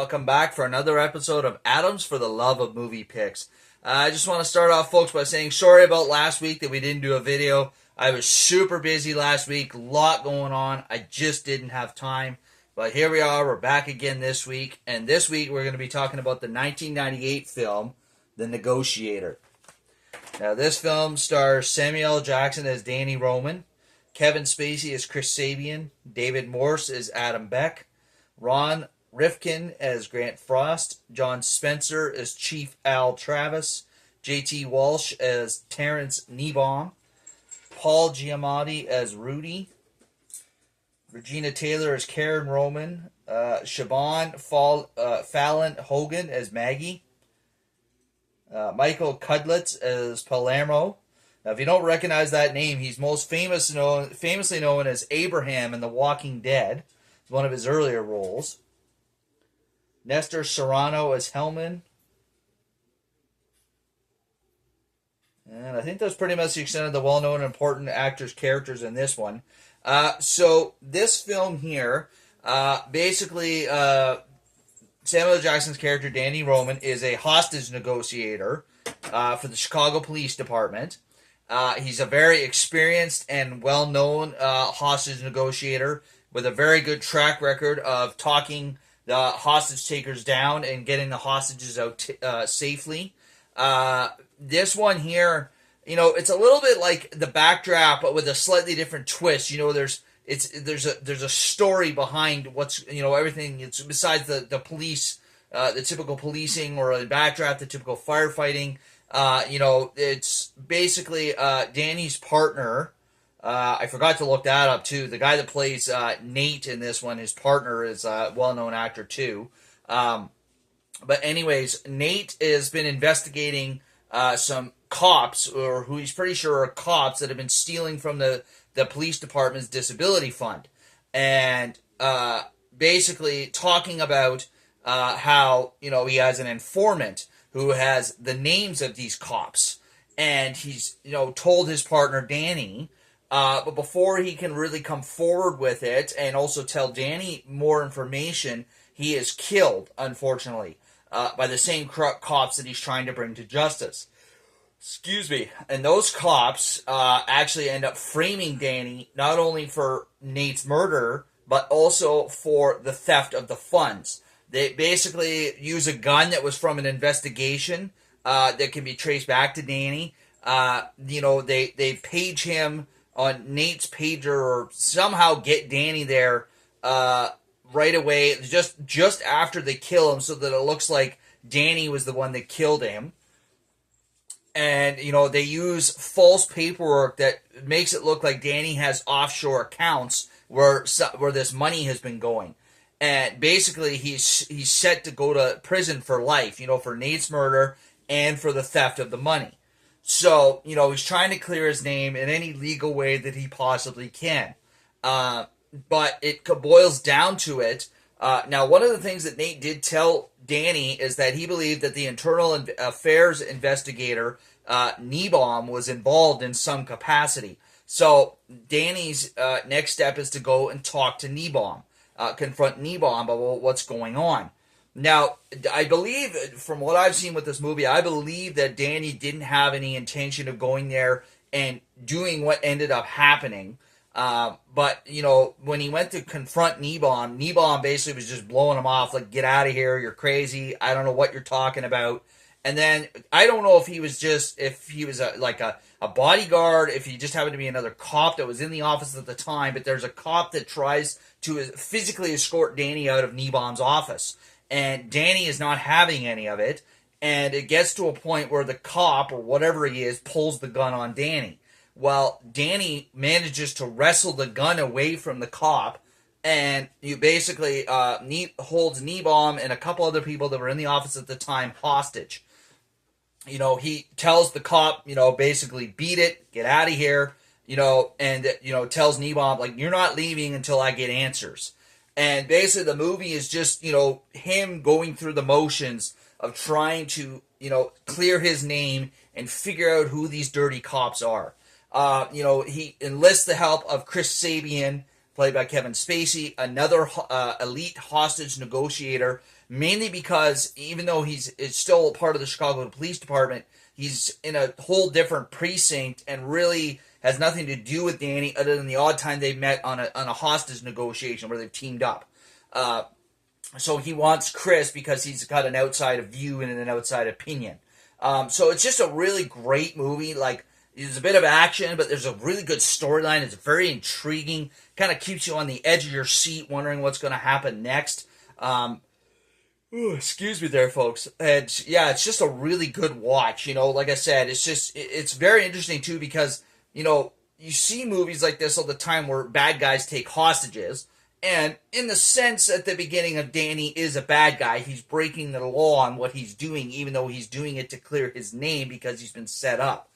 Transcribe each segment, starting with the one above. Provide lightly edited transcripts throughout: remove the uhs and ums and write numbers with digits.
Welcome back for another episode of Adams for the Love of Movie Picks. I just want to start off, folks, by saying sorry about last week that we didn't do a video. I was super busy last week, a lot going on. I just didn't have time. But here we are, we're back again this week. And this week we're going to be talking about the 1998 film, The Negotiator. Now, this film stars Samuel L. Jackson as Danny Roman, Kevin Spacey as Chris Sabian, David Morse as Adam Beck, Ron Rifkin as Grant Frost, John Spencer as Chief Al Travis, J.T. Walsh as Terrence Niebaum, Paul Giamatti as Rudy, Regina Taylor as Karen Roman, Siobhan Fallon Hogan as Maggie, Michael Cudlitz as Palermo. Now, if you don't recognize that name, he's most famously known as Abraham in The Walking Dead. It's one of his earlier roles. Nestor Serrano as Hellman. And I think that's pretty much the extent of the well-known and important actors' characters in this one. So this film here, basically, Samuel L. Jackson's character, Danny Roman, is a hostage negotiator for the Chicago Police Department. He's a very experienced and well-known hostage negotiator with a very good track record of talking the hostage takers down and getting the hostages out safely. This one here, it's a little bit like The Backdraft, but with a slightly different twist. There's a story behind what's everything. It's besides the police, the typical policing, or The Backdraft, the typical firefighting. It's basically Danny's partner. I forgot to look that up too. The guy that plays Nate in this one, his partner, is a well-known actor too. But anyways, Nate has been investigating some cops, or who he's pretty sure are cops, that have been stealing from the police department's disability fund. And basically talking about how, he has an informant who has the names of these cops. And he's, told his partner, Danny, but before he can really come forward with it and also tell Danny more information, he is killed, unfortunately, by the same cops that he's trying to bring to justice. Excuse me. And those cops actually end up framing Danny not only for Nate's murder, but also for the theft of the funds. They basically use a gun that was from an investigation that can be traced back to Danny. They page him on Nate's pager, or somehow get Danny there right away, just after they kill him, so that it looks like Danny was the one that killed him. And, they use false paperwork that makes it look like Danny has offshore accounts where this money has been going. And basically, he's set to go to prison for life, for Nate's murder and for the theft of the money. So, he's trying to clear his name in any legal way that he possibly can. But it boils down to it. Now, one of the things that Nate did tell Danny is that he believed that the internal affairs investigator, Niebaum, was involved in some capacity. So, Danny's next step is to go and talk to Niebaum, confront Niebaum about what's going on. Now, I believe, from what I've seen with this movie, I believe that Danny didn't have any intention of going there and doing what ended up happening. But, when he went to confront Niebaum basically was just blowing him off, like, get out of here, you're crazy, I don't know what you're talking about. And then, I don't know if he was a bodyguard, if he just happened to be another cop that was in the office at the time, but there's a cop that tries to physically escort Danny out of Niebaum's office. And Danny is not having any of it, and it gets to a point where the cop, or whatever he is, pulls the gun on Danny. Well, Danny manages to wrestle the gun away from the cop, and you basically holds Niebaum and a couple other people that were in the office at the time hostage. He tells the cop, basically, beat it, get out of here, and, tells Niebaum, like, you're not leaving until I get answers. And basically the movie is just, him going through the motions of trying to, clear his name and figure out who these dirty cops are. He enlists the help of Chris Sabian, played by Kevin Spacey, another elite hostage negotiator, mainly because even though he's still a part of the Chicago Police Department, he's in a whole different precinct and really has nothing to do with Danny other than the odd time they met on a hostage negotiation where they've teamed up. So he wants Chris because he's got an outside view and an outside opinion. So it's just a really great movie. Like, there's a bit of action, but there's a really good storyline. It's very intriguing. Kind of keeps you on the edge of your seat, wondering what's going to happen next. Excuse me there, folks. And yeah, it's just a really good watch. Like I said, it's very interesting too because, you see movies like this all the time where bad guys take hostages. And in the sense at the beginning of Danny is a bad guy, he's breaking the law on what he's doing, even though he's doing it to clear his name because he's been set up.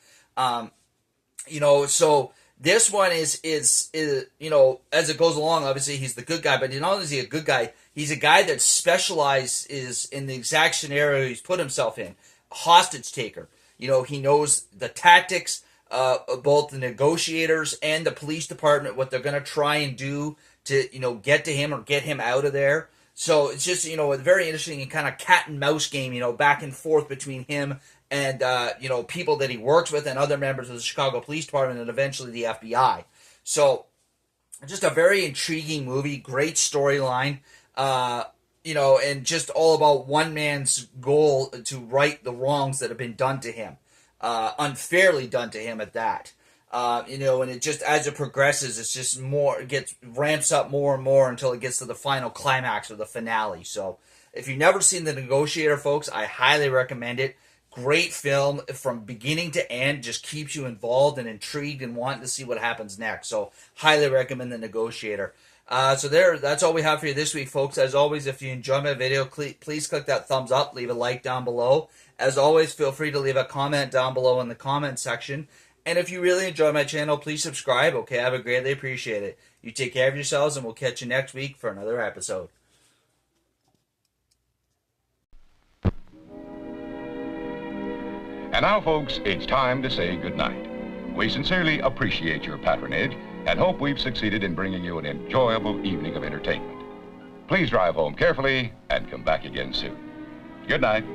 So this one is as it goes along, obviously he's the good guy, but not only is he a good guy, he's a guy that specializes in the exact scenario he's put himself in, a hostage taker. He knows the tactics, both the negotiators and the police department, what they're going to try and do to, get to him or get him out of there. So it's just, a very interesting and kind of cat and mouse game, back and forth between him and, people that he works with and other members of the Chicago Police Department and eventually the FBI. So just a very intriguing movie, great storyline, and just all about one man's goal to right the wrongs that have been done to him, unfairly done to him at that. And it just, as it progresses, it's just more, ramps up more and more until it gets to the final climax or the finale. So if you've never seen The Negotiator, folks, I highly recommend it. Great film from beginning to end, just keeps you involved and intrigued and wanting to see what happens next. So highly recommend The Negotiator. That's all we have for you this week, folks. As always, if you enjoy my video, please click that thumbs up, leave a like down below. As always, feel free to leave a comment down below in the comment section. And if you really enjoy my channel, please subscribe, okay? I would greatly appreciate it. You take care of yourselves, and we'll catch you next week for another episode. And now, folks, it's time to say goodnight. We sincerely appreciate your patronage and hope we've succeeded in bringing you an enjoyable evening of entertainment. Please drive home carefully and come back again soon. Good night.